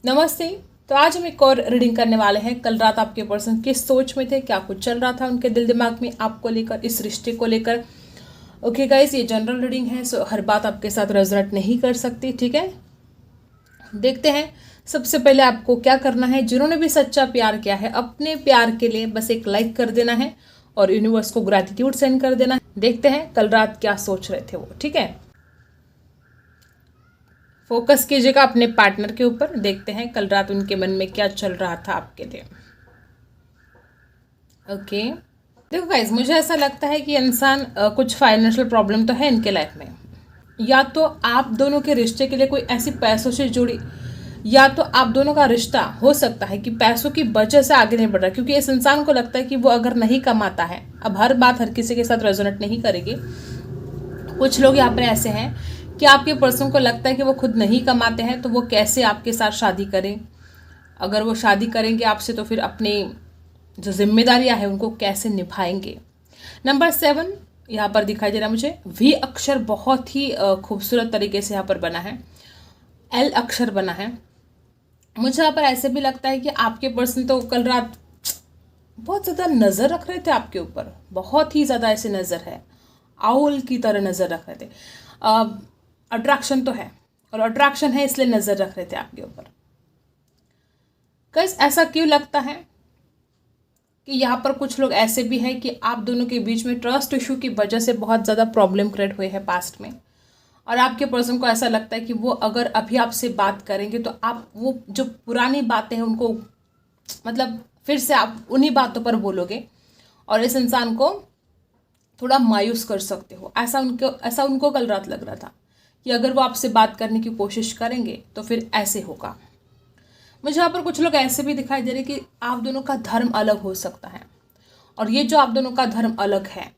नमस्ते। तो आज हम एक और रीडिंग करने वाले हैं। कल रात आपके पर्सन किस सोच में थे, क्या कुछ चल रहा था उनके दिल दिमाग में आपको लेकर, इस रिश्ते को लेकर। ओके गाइस, ये जनरल रीडिंग है, सो हर बात आपके साथ रेजोनेट नहीं कर सकती, ठीक है। देखते हैं सबसे पहले आपको क्या करना है। जिन्होंने भी सच्चा प्यार किया है, अपने प्यार के लिए बस एक लाइक कर देना है और यूनिवर्स को ग्रैटिट्यूड सेंड कर देना है। देखते हैं कल रात क्या सोच रहे थे वो, ठीक है। फोकस कीजिएगा अपने पार्टनर के ऊपर। देखते हैं कल रात उनके मन में क्या चल रहा था आपके लिए। ओके, देखो गाइज, मुझे ऐसा लगता है कि इंसान कुछ फाइनेंशियल प्रॉब्लम तो है इनके लाइफ में। या तो आप दोनों के रिश्ते के लिए कोई ऐसी पैसों से जुड़ी, या तो आप दोनों का रिश्ता हो सकता है कि पैसों की वजह से आगे नहीं बढ़ रहा, क्योंकि इस इंसान को लगता है कि वो अगर नहीं कमाता है, अब हर बात हर किसी के साथ रेजोनेट नहीं करेगी। कुछ लोग यहाँ पर ऐसे हैं कि आपके पर्सन को लगता है कि वो खुद नहीं कमाते हैं तो वो कैसे आपके साथ शादी करें। अगर वो शादी करेंगे आपसे तो फिर अपनी जो जिम्मेदारियां हैं उनको कैसे निभाएंगे। नंबर 7 यहाँ पर दिखाई दे रहा है मुझे। वी अक्षर बहुत ही खूबसूरत तरीके से यहाँ पर बना है। एल अक्षर बना है। मुझे यहाँ पर ऐसे भी लगता है कि आपके पर्सन तो कल रात बहुत ज़्यादा नज़र रख रहे थे आपके ऊपर, बहुत ही ज़्यादा ऐसे नज़र है, आउल की तरह नज़र रख रहे थे। अट्रैक्शन तो है, और अट्रैक्शन है इसलिए नज़र रख रहे थे आपके ऊपर। गाइस, ऐसा क्यों लगता है कि यहाँ पर कुछ लोग ऐसे भी हैं कि आप दोनों के बीच में ट्रस्ट इशू की वजह से बहुत ज़्यादा प्रॉब्लम क्रिएट हुए हैं पास्ट में, और आपके पर्सन को ऐसा लगता है कि वो अगर अभी आपसे बात करेंगे तो आप वो जो पुरानी बातें हैं उनको, मतलब फिर से आप उन्हीं बातों पर बोलोगे और इस इंसान को थोड़ा मायूस कर सकते हो। ऐसा उनको कल रात लग रहा था कि अगर वो आपसे बात करने की कोशिश करेंगे तो फिर ऐसे होगा। मुझे यहाँ पर कुछ लोग ऐसे भी दिखाई दे रहे कि आप दोनों का धर्म अलग हो सकता है, और ये जो आप दोनों का धर्म अलग है,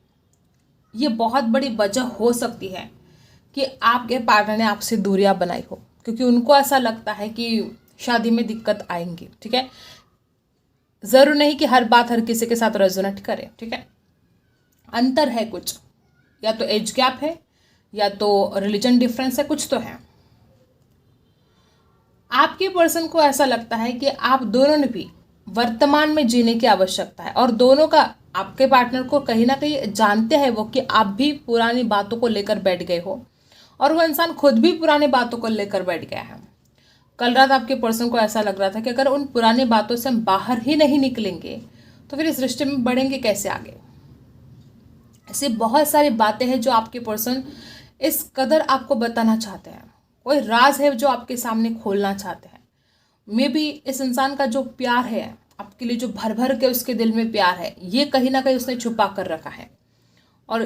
ये बहुत बड़ी वजह हो सकती है कि आपके पार्टनर ने आपसे दूरियां बनाई हो, क्योंकि उनको ऐसा लगता है कि शादी में दिक्कत आएंगी, ठीक है। ज़रूर नहीं कि हर बात हर किसी के साथ रेजोनेट करे, ठीक है। अंतर है कुछ, या तो एज गैप है या तो रिलीजन डिफरेंस है, कुछ तो है। आपके पर्सन को ऐसा लगता है कि आप दोनों ने भी वर्तमान में जीने की आवश्यकता है, और दोनों का, आपके पार्टनर को कहीं ना कहीं जानते हैं वो कि आप भी पुरानी बातों को लेकर बैठ गए हो, और वो इंसान खुद भी पुरानी बातों को लेकर बैठ गया है। कल रात आपके पर्सन को ऐसा लग रहा था कि अगर उन पुरानी बातों से हम बाहर ही नहीं निकलेंगे तो फिर इस रिश्ते में बढ़ेंगे कैसे आगे। ऐसी बहुत सारी बातें हैं जो आपके पर्सन इस कदर आपको बताना चाहते हैं। कोई राज है जो आपके सामने खोलना चाहते हैं। मे बी इस इंसान का जो प्यार है आपके लिए, जो भर भर के उसके दिल में प्यार है, ये कहीं ना कहीं उसने छुपा कर रखा है, और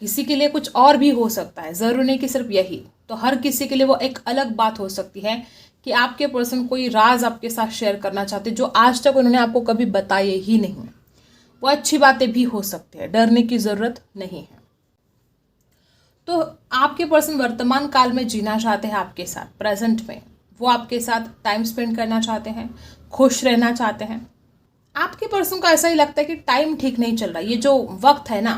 किसी के लिए कुछ और भी हो सकता है, ज़रूर नहीं कि सिर्फ यही। तो हर किसी के लिए वो एक अलग बात हो सकती है कि आपके पर्सन कोई राज आपके साथ शेयर करना चाहते हैं जो आज तक उन्होंने आपको कभी बताए ही नहीं। वो अच्छी बातें भी हो सकती है, डरने की ज़रूरत नहीं है। तो आपके पर्सन वर्तमान काल में जीना चाहते हैं आपके साथ, प्रेजेंट में वो आपके साथ टाइम स्पेंड करना चाहते हैं, खुश रहना चाहते हैं। आपके पर्सन को ऐसा ही लगता है कि टाइम ठीक नहीं चल रहा, ये जो वक्त है ना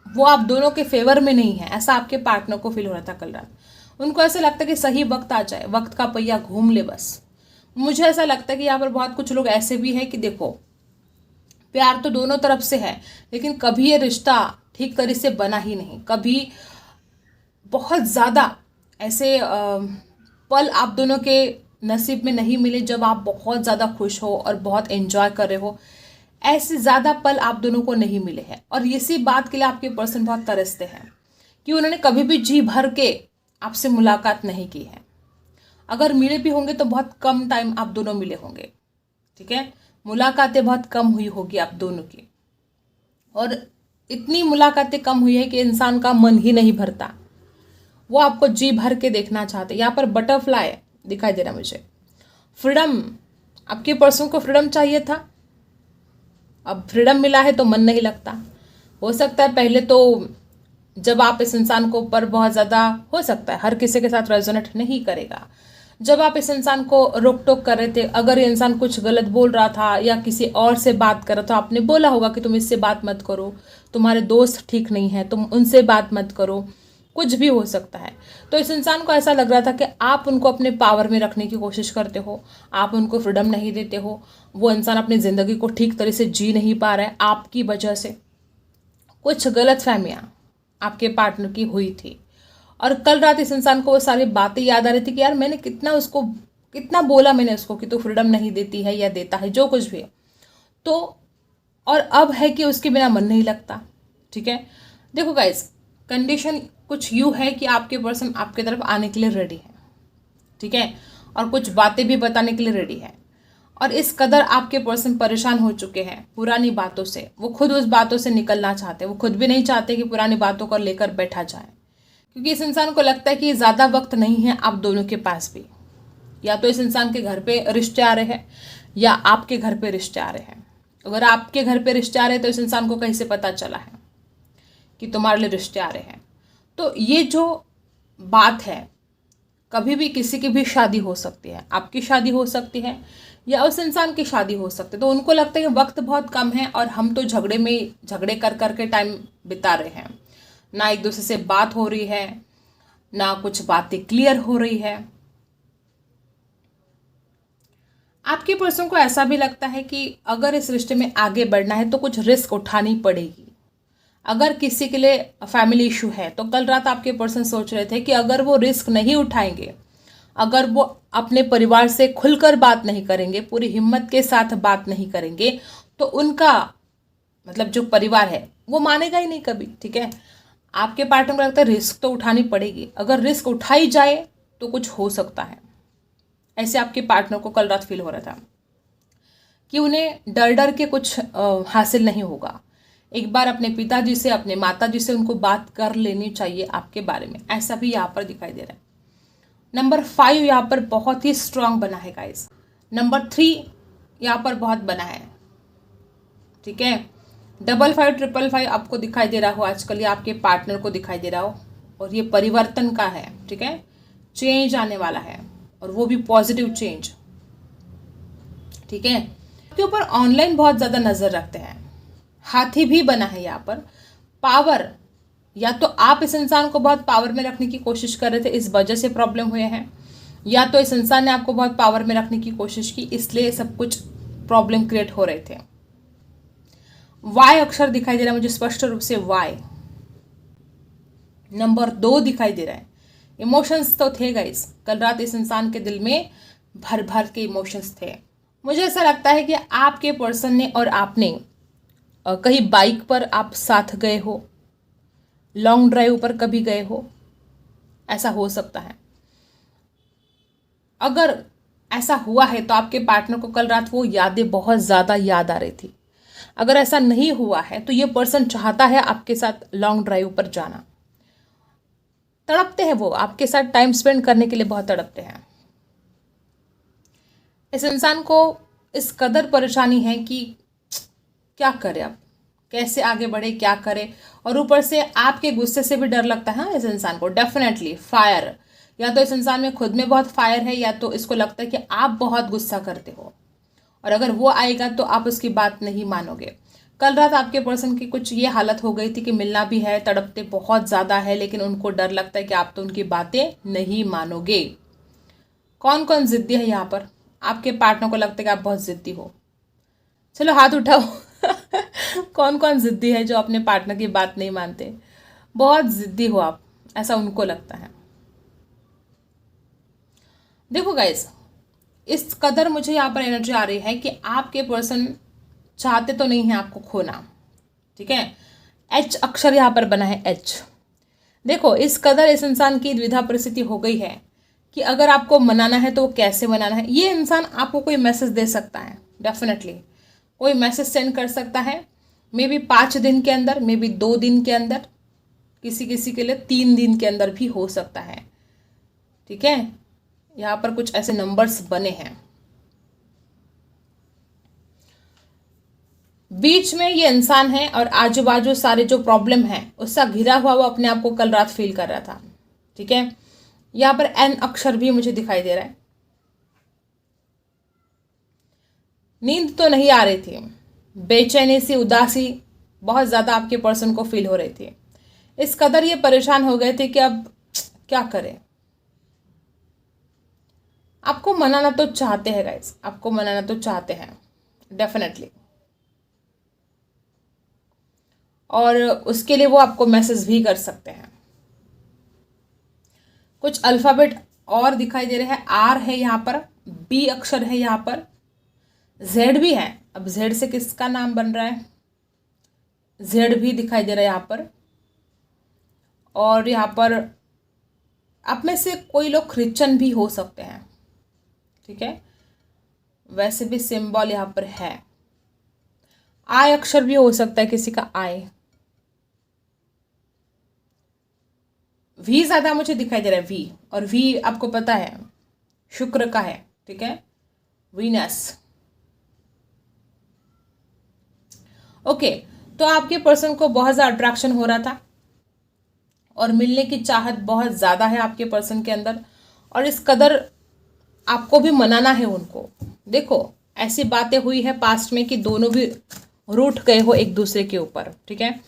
वो आप दोनों के फेवर में नहीं है, ऐसा आपके पार्टनर को फील हो रहा था कल रात। उनको ऐसा लगता है कि सही वक्त आ जाए, वक्त का पहिया घूम ले बस। मुझे ऐसा लगता है कि यहाँ पर बहुत कुछ लोग ऐसे भी हैं कि देखो, प्यार तो दोनों तरफ से है, लेकिन कभी ये रिश्ता ठीक तरह से बना ही नहीं। कभी बहुत ज़्यादा ऐसे पल आप दोनों के नसीब में नहीं मिले जब आप बहुत ज़्यादा खुश हो और बहुत एंजॉय कर रहे हो। ऐसे ज़्यादा पल आप दोनों को नहीं मिले हैं, और इसी बात के लिए आपके पर्सन बहुत तरसते हैं कि उन्होंने कभी भी जी भर के आपसे मुलाकात नहीं की है। अगर मिले भी होंगे तो बहुत कम टाइम आप दोनों मिले होंगे, ठीक है। मुलाकातें बहुत कम हुई होगी आप दोनों की, और इतनी मुलाकातें कम हुई है कि इंसान का मन ही नहीं भरता। वो आपको जी भर के देखना चाहते। यहाँ पर बटरफ्लाई दिखाई दे रहा मुझे, फ्रीडम। आपके पर्सन को फ्रीडम चाहिए था, अब फ्रीडम मिला है तो मन नहीं लगता। हो सकता है पहले तो जब आप इस इंसान को ऊपर बहुत ज़्यादा, हो सकता है हर किसी के साथ रेजोनेट नहीं करेगा, जब आप इस इंसान को रोक टोक कर रहे थे, अगर ये इंसान कुछ गलत बोल रहा था या किसी और से बात कर रहा था, आपने बोला होगा कि तुम इससे बात मत करो, तुम्हारे दोस्त ठीक नहीं है, तुम उनसे बात मत करो, कुछ भी हो सकता है। तो इस इंसान को ऐसा लग रहा था कि आप उनको अपने पावर में रखने की कोशिश करते हो, आप उनको फ्रीडम नहीं देते हो, वो इंसान अपनी ज़िंदगी को ठीक तरह से जी नहीं पा रहा है आपकी वजह से। कुछ गलतफहमियां आपके पार्टनर की हुई थी और कल रात इस इंसान को वो सारी बातें याद आ रही थी कि यार मैंने कितना बोला मैंने उसको कि तू फ्रीडम नहीं देती है या देता है, जो कुछ भी है। तो और अब है कि उसके बिना मन नहीं लगता। ठीक है, देखो गाइस, कंडीशन कुछ यूँ है कि आपके पर्सन आपके तरफ आने के लिए रेडी है। ठीक है, और कुछ बातें भी बताने के लिए रेडी है। और इस कदर आपके पर्सन परेशान हो चुके हैं पुरानी बातों से, वो खुद उस बातों से निकलना चाहते हैं। वो खुद भी नहीं चाहते कि पुरानी बातों को लेकर बैठा जाए, क्योंकि इस इंसान को लगता है कि ज़्यादा वक्त नहीं है आप दोनों के पास भी। या तो इस इंसान के घर पे रिश्ते आ रहे हैं या आपके घर पे रिश्ते आ रहे हैं। अगर आपके घर पे रिश्ते आ रहे हैं तो इस इंसान को कहीं से पता चला है कि तुम्हारे लिए रिश्ते आ रहे हैं। तो ये जो बात है, कभी भी किसी की भी शादी हो सकती है, आपकी शादी हो सकती है या उस इंसान की शादी हो सकती है। तो उनको लगता है कि वक्त बहुत कम है और हम तो झगड़े कर करके टाइम बिता रहे हैं, ना एक दूसरे से बात हो रही है, ना कुछ बातें क्लियर हो रही है। आपके पर्सन को ऐसा भी लगता है कि अगर इस रिश्ते में आगे बढ़ना है तो कुछ रिस्क उठानी पड़ेगी। अगर किसी के लिए फैमिली इशू है तो कल रात आपके पर्सन सोच रहे थे कि अगर वो रिस्क नहीं उठाएंगे, अगर वो अपने परिवार से खुलकर बात नहीं करेंगे, पूरी हिम्मत के साथ बात नहीं करेंगे, तो उनका मतलब जो परिवार है वो मानेगा ही नहीं कभी। ठीक है, आपके पार्टनर को लगता है रिस्क तो उठानी पड़ेगी, अगर रिस्क उठाई जाए तो कुछ हो सकता है। ऐसे आपके पार्टनर को कल रात फील हो रहा था कि उन्हें डर डर के कुछ हासिल नहीं होगा। एक बार अपने पिताजी से, अपने माताजी से उनको बात कर लेनी चाहिए आपके बारे में, ऐसा भी यहाँ पर दिखाई दे रहा है। नंबर 5 यहाँ पर बहुत ही स्ट्रांग बना है गाइस। नंबर 3 यहाँ पर बहुत बना है। ठीक है, 55 555 आपको दिखाई दे रहा हो आजकल, ये आपके पार्टनर को दिखाई दे रहा हो, और ये परिवर्तन का है। ठीक है, चेंज आने वाला है और वो भी पॉजिटिव चेंज। ठीक है, के ऊपर ऑनलाइन बहुत ज़्यादा नज़र रखते हैं। हाथी भी बना है यहाँ पर। पावर, या तो आप इस इंसान को बहुत पावर में रखने की कोशिश कर रहे थे, इस वजह से प्रॉब्लम हुए हैं, या तो इस इंसान ने आपको बहुत पावर में रखने की कोशिश की, इसलिए सब कुछ प्रॉब्लम क्रिएट हो रहे थे। वाई अक्षर दिखाई दे रहा है मुझे स्पष्ट रूप से, वाई। नंबर 2 दिखाई दे रहा है। इमोशंस तो थे गाइस, कल रात इस इंसान के दिल में भर भर के इमोशंस थे। मुझे ऐसा लगता है कि आपके पर्सन ने और आपने कहीं बाइक पर आप साथ गए हो, लॉन्ग ड्राइव पर कभी गए हो, ऐसा हो सकता है। अगर ऐसा हुआ है तो आपके पार्टनर को कल रात वो यादें बहुत ज़्यादा याद आ रही थी। अगर ऐसा नहीं हुआ है तो ये पर्सन चाहता है आपके साथ लॉन्ग ड्राइव पर जाना। तड़पते हैं वो, आपके साथ टाइम स्पेंड करने के लिए बहुत तड़पते हैं। इस इंसान को इस कदर परेशानी है कि क्या करे, अब कैसे आगे बढ़े, क्या करे। और ऊपर से आपके गुस्से से भी डर लगता है इस इंसान को। डेफिनेटली फायर, या तो इस इंसान में खुद में बहुत फायर है, या तो इसको लगता है कि आप बहुत गुस्सा करते हो, और अगर वो आएगा तो आप उसकी बात नहीं मानोगे। कल रात आपके पर्सन की कुछ ये हालत हो गई थी कि मिलना भी है, तड़पते बहुत ज़्यादा है, लेकिन उनको डर लगता है कि आप तो उनकी बातें नहीं मानोगे। कौन कौन ज़िद्दी है यहाँ पर? आपके पार्टनर को लगता है कि आप बहुत ज़िद्दी हो। चलो हाथ उठाओ। कौन कौन ज़िद्दी है जो अपने पार्टनर की बात नहीं मानते? बहुत ज़िद्दी हो आप, ऐसा उनको लगता है। देखो गाइस, इस कदर मुझे यहाँ पर एनर्जी आ रही है कि आपके पर्सन चाहते तो नहीं है आपको खोना। ठीक है, एच अक्षर यहाँ पर बना है, एच। देखो, इस कदर इस इंसान की द्विधा परिस्थिति हो गई है कि अगर आपको मनाना है तो कैसे मनाना है। ये इंसान आपको कोई मैसेज दे सकता है, डेफिनेटली कोई मैसेज सेंड कर सकता है, मे बी 5 दिन के अंदर, मे बी 2 दिन के अंदर, किसी किसी के लिए 3 दिन के अंदर भी हो सकता है। ठीक है, यहाँ पर कुछ ऐसे नंबर्स बने हैं। बीच में ये इंसान है और आजू बाजू सारे जो प्रॉब्लम है उसका घिरा हुआ वो अपने आप को कल रात फील कर रहा था। ठीक है, यहाँ पर एन अक्षर भी मुझे दिखाई दे रहा है। नींद तो नहीं आ रही थी, बेचैनी सी, उदासी बहुत ज़्यादा आपके पर्सन को फील हो रही थी। इस कदर ये परेशान हो गए थे कि अब क्या करें। आपको मनाना तो चाहते हैं गाइस, आपको मनाना तो चाहते हैं डेफिनेटली, और उसके लिए वो आपको मैसेज भी कर सकते हैं। कुछ अल्फ़ाबेट और दिखाई दे रहे हैं, आर है यहाँ पर, बी अक्षर है यहाँ पर, जेड भी है। अब जेड से किसका नाम बन रहा है, जेड भी दिखाई दे रहा है यहाँ पर। और यहाँ पर आप में से कोई लोग क्रिश्चियन भी हो सकते हैं, ठीक है, वैसे भी सिंबल यहाँ पर है। आई अक्षर भी हो सकता है किसी का, आई। वी ज़्यादा मुझे दिखाई दे रहा है, वी, और वी आपको पता है शुक्र का है, ठीक है, वीनस। ओके, तो आपके पर्सन को बहुत ज़्यादा अट्रैक्शन हो रहा था और मिलने की चाहत बहुत ज़्यादा है आपके पर्सन के अंदर, और इस कदर आपको भी मनाना है उनको। देखो ऐसी बातें हुई है पास्ट में कि दोनों भी रूठ गए हो एक दूसरे के ऊपर, ठीक है,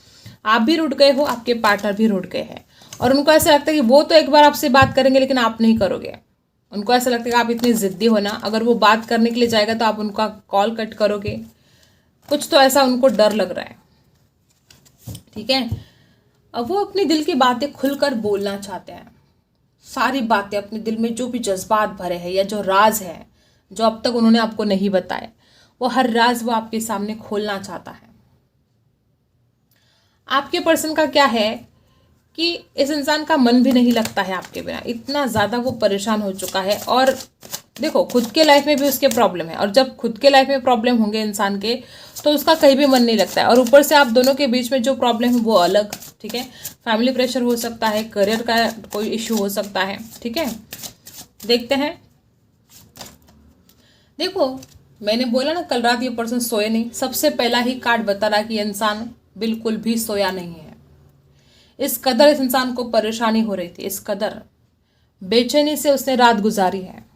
आप भी रूठ गए हो, आपके पार्टनर भी रूठ गए हैं, और उनको ऐसा लगता है कि वो तो एक बार आपसे बात करेंगे लेकिन आप नहीं करोगे। उनको ऐसा लगता है कि आप इतनी ज़िद्दी हो ना, अगर वो बात करने के लिए जाएगा तो आप उनका कॉल कट करोगे, कुछ तो ऐसा उनको डर लग रहा है, ठीक है। अब वो अपने दिल की बातें खुलकर बोलना चाहते हैं, सारी बातें, अपने दिल में जो भी जज्बात भरे हैं या जो राज है जो अब तक उन्होंने आपको नहीं बताए, वो हर राज वो आपके सामने खोलना चाहता है। आपके पर्सन का क्या है कि इस इंसान का मन भी नहीं लगता है आपके बिना, इतना ज़्यादा वो परेशान हो चुका है। और देखो खुद के लाइफ में भी उसके प्रॉब्लम है, और जब खुद के लाइफ में प्रॉब्लम होंगे इंसान के तो उसका कहीं भी मन नहीं लगता है, और ऊपर से आप दोनों के बीच में जो प्रॉब्लम है वो अलग, ठीक है, फैमिली प्रेशर हो सकता है, करियर का कोई इश्यू हो सकता है, ठीक है। देखते हैं, देखो मैंने बोला ना कल रात ये पर्सन सोए नहीं, सबसे पहला ही कार्ड बता रहा कि इंसान बिल्कुल भी सोया नहीं है। इस कदर इस इंसान को परेशानी हो रही थी, इस कदर बेचैनी से उसने रात गुजारी है।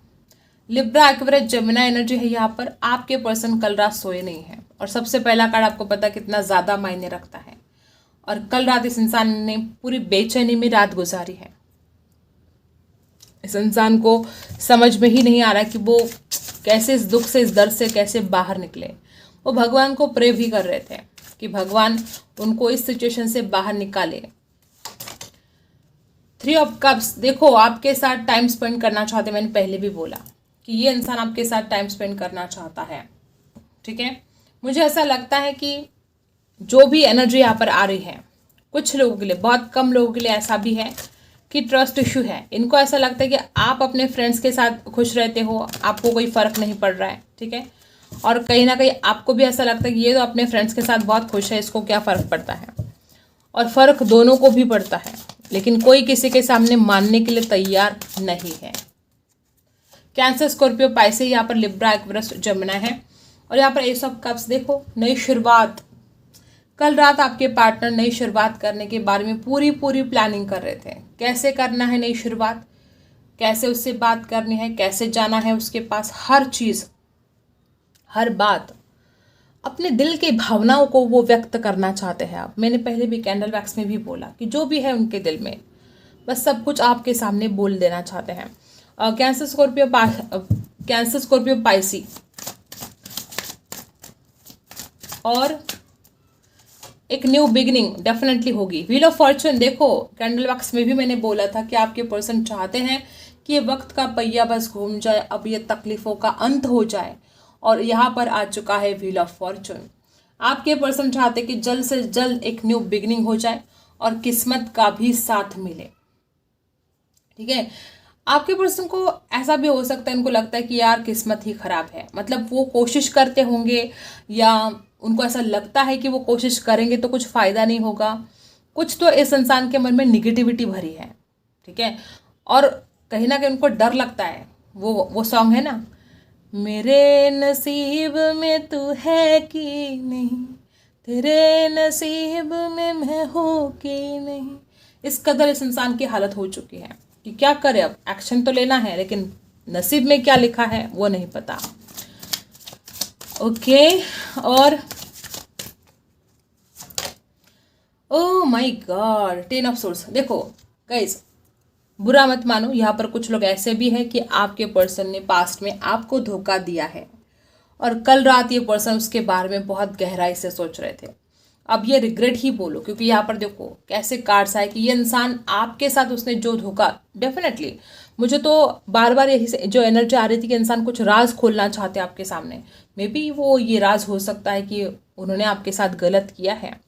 लिब्रा, एक्वेरियस, जेमिनी एनर्जी है यहाँ पर। आपके पर्सन कल रात सोए नहीं है, और सबसे पहला कार्ड आपको पता कितना ज़्यादा मायने रखता है, और कल रात इस इंसान ने पूरी बेचैनी में रात गुजारी है। इस इंसान को समझ में ही नहीं आ रहा कि वो कैसे इस दुख से, इस दर्द से कैसे बाहर निकले। वो भगवान को प्रे भी कर रहे थे कि भगवान उनको इस सिचुएशन से बाहर निकाले। 3 ऑफ कप्स, देखो आपके साथ टाइम स्पेंड करना चाहते, मैंने पहले भी बोला कि ये इंसान आपके साथ टाइम स्पेंड करना चाहता है, ठीक है। मुझे ऐसा लगता है कि जो भी एनर्जी यहाँ पर आ रही है, कुछ लोगों के लिए, बहुत कम लोगों के लिए ऐसा भी है कि ट्रस्ट इशू है। इनको ऐसा लगता है कि आप अपने फ्रेंड्स के साथ खुश रहते हो, आपको कोई फ़र्क नहीं पड़ रहा है, ठीक है, और कहीं ना कहीं आपको भी ऐसा लगता है कि ये तो अपने फ्रेंड्स के साथ बहुत खुश है, इसको क्या फ़र्क पड़ता है, और फ़र्क दोनों को भी पड़ता है, लेकिन कोई किसी के सामने मानने के लिए तैयार नहीं है। कैंसर, स्कॉर्पियो, पाइसेस, यहाँ पर लिब्रा, एक्वेरियस, जेमिनी है, और यहाँ पर एस ऑफ कप्स। देखो नई शुरुआत, कल रात आपके पार्टनर नई शुरुआत करने के बारे में पूरी प्लानिंग कर रहे थे, कैसे करना है नई शुरुआत, कैसे उससे बात करनी है, कैसे जाना है उसके पास, हर चीज़, हर बात, अपने दिल की भावनाओं को वो व्यक्त करना चाहते हैं आप। मैंने पहले भी कैंडल वैक्स में भी बोला कि जो भी है उनके दिल में, बस सब कुछ आपके सामने बोल देना चाहते हैं। कैंसर, स्कॉर्पियो, पाइसी, और एक न्यू बिगिनिंग डेफिनेटली होगी। व्हील ऑफ फॉर्चून, देखो कैंडल वैक्स में भी मैंने बोला था कि आपके पर्सन चाहते हैं कि ये वक्त का पहिया बस घूम जाए, अब ये तकलीफ़ों का अंत हो जाए, और यहाँ पर आ चुका है व्हील ऑफ फॉर्चून। आपके पर्सन चाहते कि जल्द से जल्द एक न्यू बिगिनिंग हो जाए और किस्मत का भी साथ मिले, ठीक है। आपके पर्सन को ऐसा भी हो सकता है, उनको लगता है कि यार किस्मत ही खराब है, मतलब वो कोशिश करते होंगे या उनको ऐसा लगता है कि वो कोशिश करेंगे तो कुछ फ़ायदा नहीं होगा, कुछ तो इस इंसान के मन में निगेटिविटी भरी है, ठीक है, और कहीं ना कहीं उनको डर लगता है। वो सॉन्ग है ना, मेरे नसीब में तू है कि नहीं, तेरे नसीब में मैं हूँ कि नहीं, इस कदर इस इंसान की हालत हो चुकी है कि क्या करे, अब एक्शन तो लेना है लेकिन नसीब में क्या लिखा है वो नहीं पता। ओके, और oh my God, 10 of source. देखो गाइस, बुरा मत मानो, यहाँ पर कुछ लोग ऐसे भी हैं कि आपके पर्सन ने पास्ट में आपको धोखा दिया है और कल रात ये पर्सन उसके बारे में बहुत गहराई से सोच रहे थे। अब ये रिग्रेट ही बोलो, क्योंकि यहाँ पर देखो कैसे कार्ड्स आए कि ये इंसान आपके साथ उसने जो धोखा, डेफिनेटली मुझे तो बार बार यही से जो एनर्जी आ रही थी कि इंसान कुछ राज खोलना चाहते हैं आपके सामने। मे बी वो ये राज हो सकता है कि उन्होंने आपके साथ गलत किया है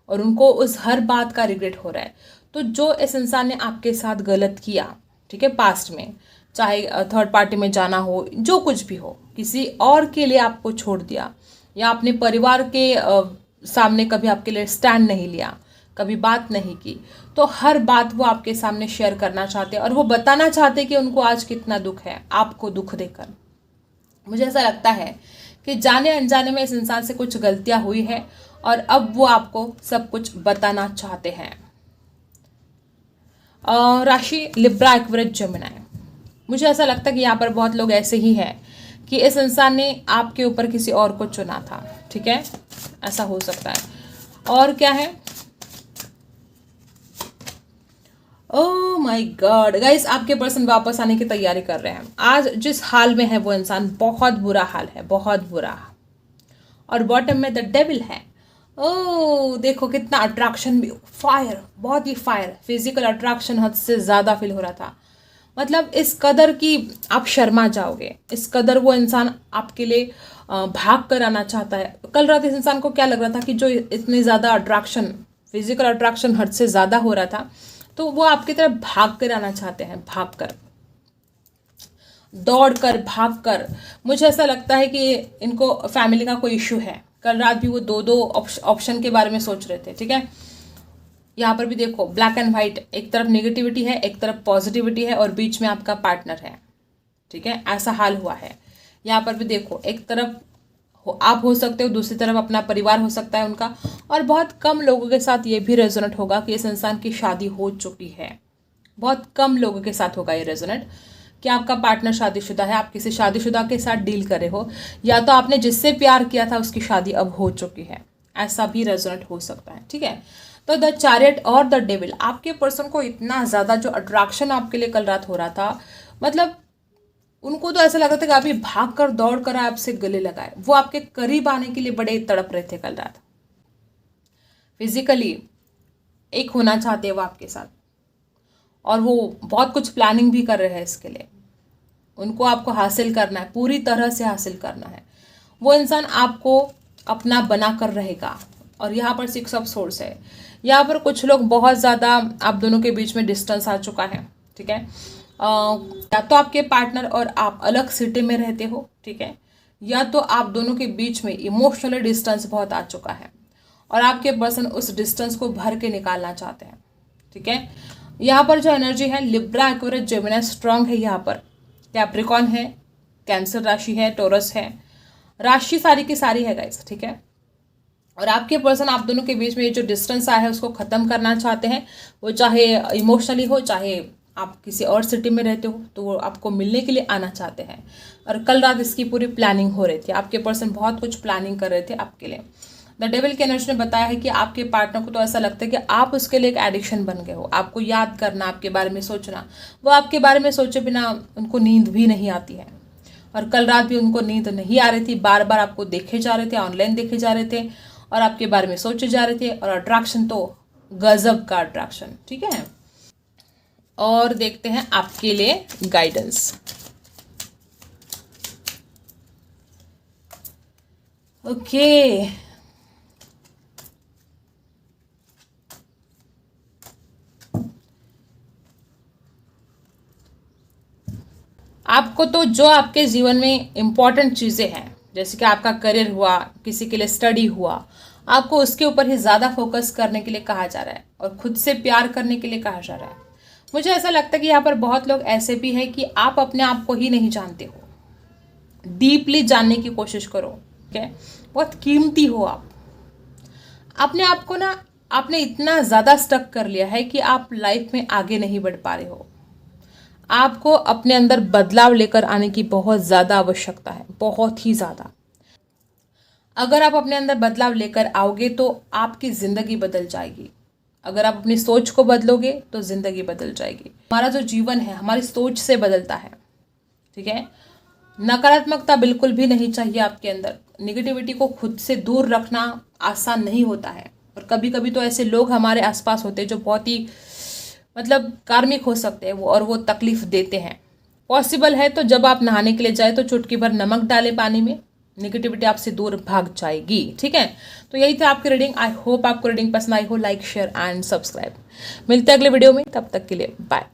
और उनको उस हर बात का रिग्रेट हो रहा है। तो जो इस इंसान ने आपके साथ गलत किया, ठीक है, पास्ट में, चाहे थर्ड पार्टी में जाना हो, जो कुछ भी हो, किसी और के लिए आपको छोड़ दिया या अपने परिवार के सामने कभी आपके लिए स्टैंड नहीं लिया, कभी बात नहीं की, तो हर बात वो आपके सामने शेयर करना चाहते हैं और वो बताना चाहते हैं कि उनको आज कितना दुख है आपको दुख देकर। मुझे ऐसा लगता है कि जाने अनजाने में इस इंसान से कुछ गलतियां हुई है और अब वो आपको सब कुछ बताना चाहते हैं। राशि लिब्रा, एक्वेरियस, जेमिनी। मुझे ऐसा लगता है कि यहाँ पर बहुत लोग ऐसे ही हैं कि इस इंसान ने आपके ऊपर किसी और को चुना था, ठीक है, ऐसा हो सकता है। और क्या है, ओह माय गॉड गाइस, आपके पर्सन वापस आने की तैयारी कर रहे हैं। आज जिस हाल में है वो इंसान, बहुत बुरा हाल है, बहुत बुरा। और बॉटम में द डेविल है। ओह देखो कितना अट्रैक्शन भी, फायर, बहुत ही फायर, फिजिकल अट्रैक्शन हद से ज़्यादा फील हो रहा था। मतलब इस कदर की आप शर्मा जाओगे, इस कदर वो इंसान आपके लिए भाग कर आना चाहता है। कल रात इस इंसान को क्या लग रहा था कि जो इतनी ज़्यादा अट्रैक्शन, फिजिकल अट्रैक्शन हद से ज़्यादा हो रहा था, तो वो आपकी तरफ भाग कर आना चाहते हैं, भाग कर, दौड़ कर, भाग कर। मुझे ऐसा लगता है कि इनको फैमिली का कोई इशू है। कल रात भी वो दो दो ऑप्शन के बारे में सोच रहे थे, ठीक है। यहाँ पर भी देखो ब्लैक एंड व्हाइट, एक तरफ नेगेटिविटी है, एक तरफ पॉजिटिविटी है और बीच में आपका पार्टनर है, ठीक है, ऐसा हाल हुआ है। यहाँ पर भी देखो एक तरफ आप हो सकते हो, दूसरी तरफ अपना परिवार हो सकता है उनका। और बहुत कम लोगों के साथ ये भी रेजोनेट होगा कि इस इंसान की शादी हो चुकी है। बहुत कम लोगों के साथ होगा ये रेजोनेट कि आपका पार्टनर शादीशुदा है, आप किसी शादीशुदा के साथ डील करे हो, या तो आपने जिससे प्यार किया था उसकी शादी अब हो चुकी है, ऐसा भी रेजोनेट हो सकता है, ठीक है। तो द चैरियट और द डेविल, आपके पर्सन को इतना ज़्यादा जो अट्रैक्शन आपके लिए कल रात हो रहा था, मतलब उनको तो ऐसा लग रहा था कि अभी भाग कर दौड़ कर आपसे गले लगाए। वो आपके करीब आने के लिए बड़े तड़प रहे थे कल रात, फिजिकली एक होना चाहते हैं वो आपके साथ, और वो बहुत कुछ प्लानिंग भी कर रहे हैं इसके लिए। उनको आपको हासिल करना है, पूरी तरह से हासिल करना है। वो इंसान आपको अपना बना कर रहेगा। और यहाँ पर 6 ऑफ सोर्स है। यहाँ पर कुछ लोग बहुत ज़्यादा आप दोनों के बीच में डिस्टेंस आ चुका है, ठीक है। या तो आपके पार्टनर और आप अलग सिटी में रहते हो, ठीक है, या तो आप दोनों के बीच में इमोशनली डिस्टेंस बहुत आ चुका है और आपके पर्सन उस डिस्टेंस को भर के निकालना चाहते हैं, ठीक है। यहाँ पर जो एनर्जी है लिब्रा, एक्वेरियस, जेमिनी स्ट्रांग है। यहाँ पर कैप्रिकॉन है, कैंसर राशि है, टोरस है, राशि सारी की सारी है गाइस, ठीक है। और आपके पर्सन आप दोनों के बीच में ये जो डिस्टेंस आया है उसको ख़त्म करना चाहते हैं। वो चाहे इमोशनली हो, चाहे आप किसी और सिटी में रहते हो, तो वो आपको मिलने के लिए आना चाहते हैं। और कल रात इसकी पूरी प्लानिंग हो रही थी, आपके पर्सन बहुत कुछ प्लानिंग कर रहे थे आपके लिए। द डेविल के एनर्जी ने बताया है कि आपके पार्टनर को तो ऐसा लगता है कि आप उसके लिए एक एडिक्शन बन गए हो। आपको याद करना, आपके बारे में सोचना, वो आपके बारे में सोचे बिना उनको नींद भी नहीं आती है। और कल रात भी उनको नींद नहीं आ रही थी, बार बार आपको देखे जा रहे थे, ऑनलाइन देखे जा रहे थे और आपके बारे में सोचे जा रहे थे। और अट्रैक्शन तो गजब का अट्रैक्शन, ठीक है। और देखते हैं आपके लिए गाइडेंस। ओके, आपको तो जो आपके जीवन में इम्पॉर्टेंट चीज़ें हैं, जैसे कि आपका करियर हुआ, किसी के लिए स्टडी हुआ, आपको उसके ऊपर ही ज़्यादा फोकस करने के लिए कहा जा रहा है और खुद से प्यार करने के लिए कहा जा रहा है। मुझे ऐसा लगता है कि यहाँ पर बहुत लोग ऐसे भी हैं कि आप अपने आप को ही नहीं जानते हो। डीपली जानने की कोशिश करो, ठीक है। बहुत कीमती हो आप। अपने आप को ना आपने इतना ज़्यादा स्टक कर लिया है कि आप लाइफ में आगे नहीं बढ़ पा रहे हो। आपको अपने अंदर बदलाव लेकर आने की बहुत ज़्यादा आवश्यकता है, बहुत ही ज़्यादा। अगर आप अपने अंदर बदलाव लेकर आओगे तो आपकी ज़िंदगी बदल जाएगी। अगर आप अपनी सोच को बदलोगे तो ज़िंदगी बदल जाएगी। हमारा जो जीवन है हमारी सोच से बदलता है, ठीक है। नकारात्मकता बिल्कुल भी नहीं चाहिए आपके अंदर। निगेटिविटी को खुद से दूर रखना आसान नहीं होता है, और कभी कभी तो ऐसे लोग हमारे आसपास होते हैं जो बहुत ही मतलब कार्मिक हो सकते हैं वो तकलीफ देते हैं। पॉसिबल है तो जब आप नहाने के लिए जाए तो चुटकी भर नमक डालें पानी में, निगेटिविटी आपसे दूर भाग जाएगी, ठीक है। तो यही था आपकी रीडिंग। आई होप आपको रीडिंग पसंद आई हो। Like share and subscribe. मिलते हैं अगले वीडियो में, तब तक के लिए बाय।